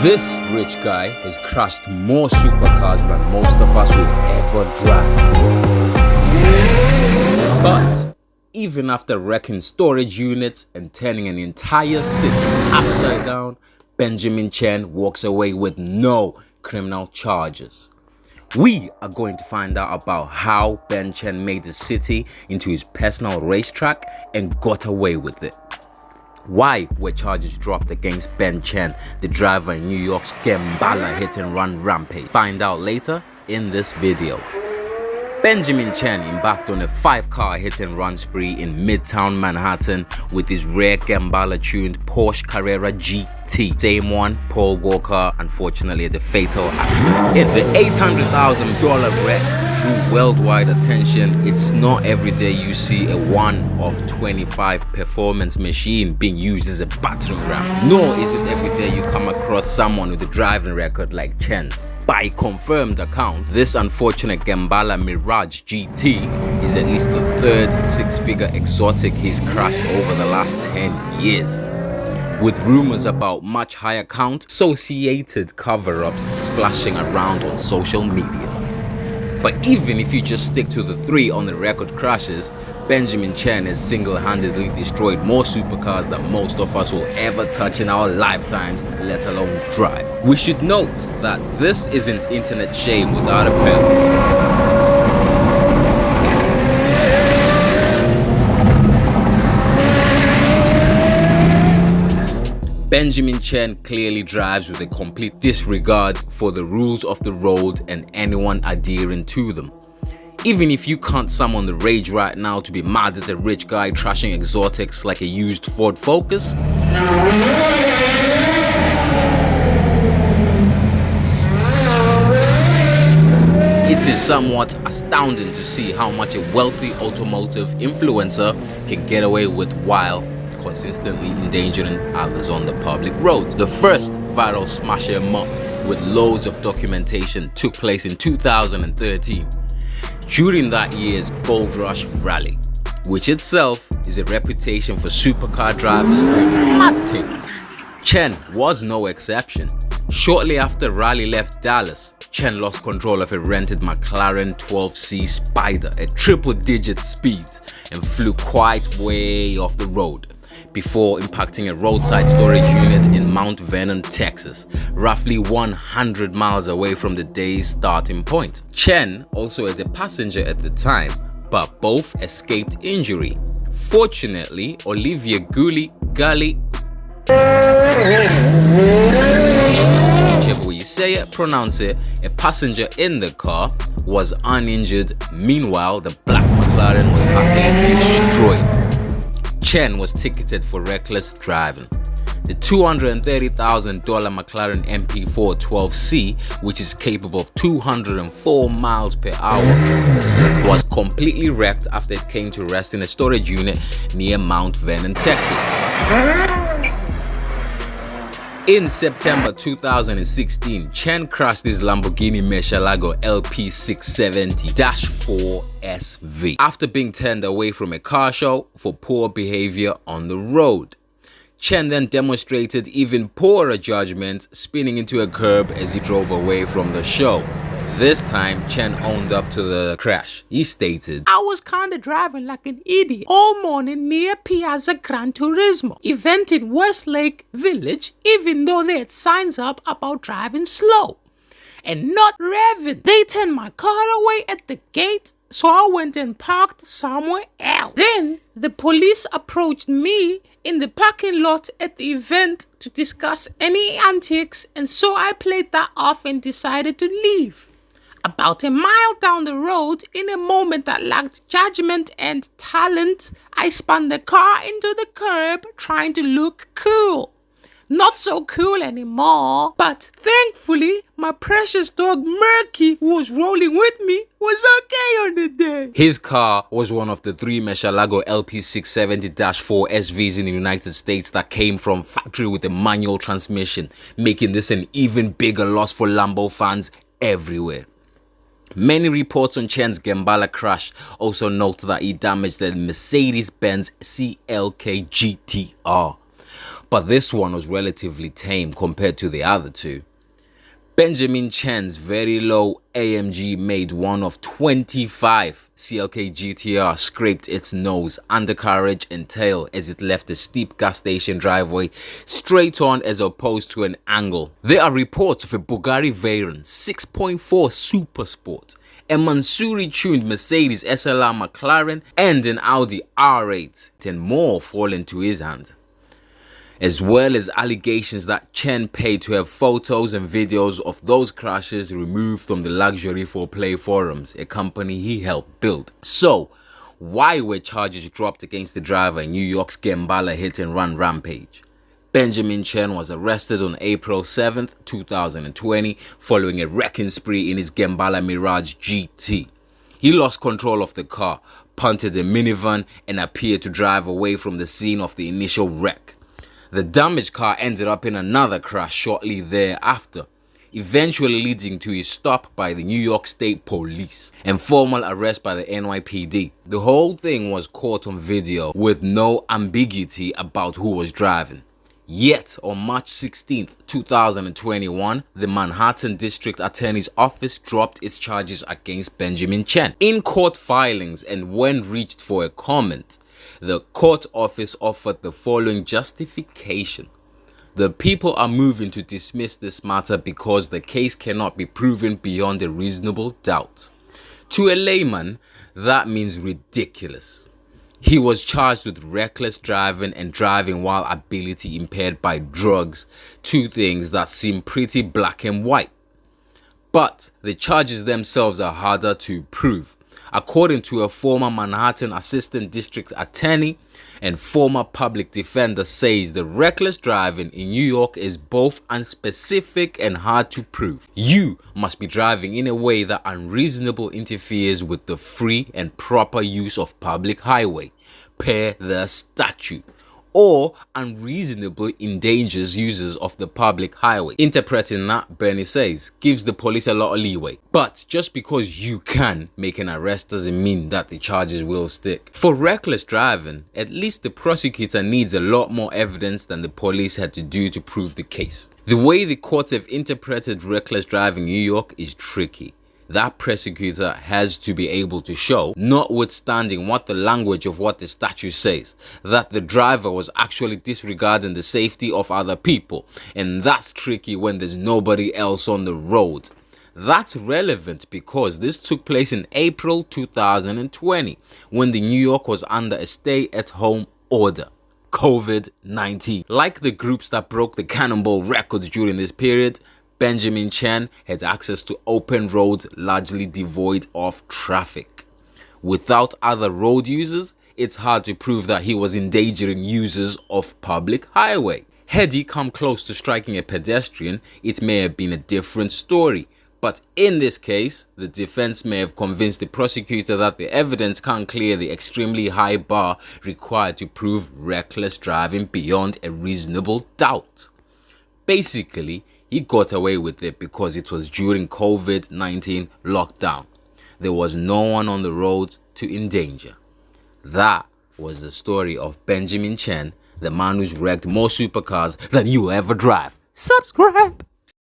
This rich guy has crashed more supercars than most of us will ever drive. But even after wrecking storage units and turning an entire city upside down, Benjamin Chen walks away with no criminal charges. We are going to find out about how Ben Chen made the city into his personal racetrack and got away with it. Why were charges dropped against Ben Chen, the driver in New York's Gemballa hit-and-run rampage? Find out later in this video. Benjamin Chen embarked on a 5-car hit-and-run spree in Midtown Manhattan with his rare Gemballa-tuned Porsche Carrera GT. Same one Paul Walker unfortunately had a fatal accident. In the $800,000 wreck drew worldwide attention. It's not every day you see a 1 of 25 performance machine being used as a battering ram. Nor is it every day you come across someone with a driving record like Chen's. By confirmed account, this unfortunate Gemballa Mirage GT is at least the third 6-figure exotic he's crashed over the last 10 years. With rumors about much higher count, associated cover-ups splashing around on social media. But even if you just stick to the 3 on the record crashes, Benjamin Chen has single-handedly destroyed more supercars than most of us will ever touch in our lifetimes, let alone drive. We should note that this isn't internet shame without a purpose. Benjamin Chen clearly drives with a complete disregard for the rules of the road and anyone adhering to them. Even if you can't summon the rage right now to be mad at a rich guy trashing exotics like a used Ford Focus, it is somewhat astounding to see how much a wealthy automotive influencer can get away with while consistently endangering others on the public roads. The first viral smash 'em up with loads of documentation took place in 2013 during that year's Gold Rush rally, which itself is a reputation for supercar drivers doing mad things. Chen was no exception. Shortly after Raleigh left Dallas, Chen lost control of a rented McLaren 12C Spider at triple-digit speeds and flew quite way off the road before impacting a roadside storage unit in Mount Vernon, Texas, roughly 100 miles away from the day's starting point. Chen also had a passenger at the time, but both escaped injury. Fortunately, Olivia Gully, whichever way you say it, pronounce it, a passenger in the car was uninjured. Meanwhile, the black McLaren was utterly destroyed. Chen was ticketed for reckless driving. The $230,000 McLaren MP4 12C, which is capable of 204 miles per hour, was completely wrecked after it came to rest in a storage unit near Mount Vernon, Texas. In September 2016, Chen crashed his Lamborghini Murcielago LP670-4 SV after being turned away from a car show for poor behavior on the road. Chen then demonstrated even poorer judgment, spinning into a curb as he drove away from the show. This time, Chen owned up to the crash. He stated, "I was kinda driving like an idiot all morning near Piazza Gran Turismo, event in Westlake Village, even though they had signs up about driving slow and not revving. They turned my car away at the gate, so I went and parked somewhere else. Then the police approached me in the parking lot at the event to discuss any antics, and so I played that off and decided to leave. About a mile down the road, in a moment that lacked judgment and talent, I spun the car into the curb trying to look cool. Not so cool anymore, but thankfully, my precious dog Murky, who was rolling with me, was okay on the day." His car was one of the 3 Murcielago LP670-4 SVs in the United States that came from factory with a manual transmission, making this an even bigger loss for Lambo fans everywhere. Many reports on Chen's Gemballa crash also note that he damaged the Mercedes-Benz CLK GTR. but this one was relatively tame compared to the other two. Benjamin Chen's very low AMG made one of 25 CLK GTR scraped its nose, undercarriage and tail as it left a steep gas station driveway straight on as opposed to an angle. There are reports of a Bugatti Veyron 6.4 Super Sport, a Mansouri-tuned Mercedes SLR McLaren and an Audi R8, and more fall into his hand, as well as allegations that Chen paid to have photos and videos of those crashes removed from the Luxury 4Play forums, a company he helped build. So, why were charges dropped against the driver in New York's Gemballa hit-and-run rampage? Benjamin Chen was arrested on April 7th, 2020, following a wrecking spree in his Gemballa Mirage GT. He lost control of the car, punted a minivan, and appeared to drive away from the scene of the initial wreck. The damaged car ended up in another crash shortly thereafter, eventually leading to his stop by the New York State Police and formal arrest by the NYPD. The whole thing was caught on video with no ambiguity about who was driving. Yet, on March 16, 2021, the Manhattan District Attorney's Office dropped its charges against Benjamin Chen. In court filings and when reached for a comment, the court office offered the following justification: the people are moving to dismiss this matter because the case cannot be proven beyond a reasonable doubt. To a layman, that means ridiculous. He was charged with reckless driving and driving while ability impaired by drugs, two things that seem pretty black and white. But the charges themselves are harder to prove. According to a former Manhattan Assistant District Attorney and former public defender, says the reckless driving in New York is both unspecific and hard to prove. You must be driving in a way that unreasonably interferes with the free and proper use of public highway, per the statute, or unreasonably endangers users of the public highway. Interpreting that, Bernie says, gives the police a lot of leeway. But just because you can make an arrest doesn't mean that the charges will stick. For reckless driving, at least the prosecutor needs a lot more evidence than the police had to do to prove the case. The way the courts have interpreted reckless driving in New York is tricky. That prosecutor has to be able to show, notwithstanding what the language of what the statute says, that the driver was actually disregarding the safety of other people. And that's tricky when there's nobody else on the road. That's relevant because this took place in April 2020, when the New York was under a stay-at-home order. COVID-19. Like the groups that broke the Cannonball records during this period, Benjamin Chen had access to open roads largely devoid of traffic. Without other road users, it's hard to prove that he was endangering users of public highway. Had he come close to striking a pedestrian, it may have been a different story. But in this case, the defense may have convinced the prosecutor that the evidence can't clear the extremely high bar required to prove reckless driving beyond a reasonable doubt. Basically, he got away with it because it was during COVID-19 lockdown. There was no one on the road to endanger. That was the story of Benjamin Chen, the man who's wrecked more supercars than you ever drive. Subscribe!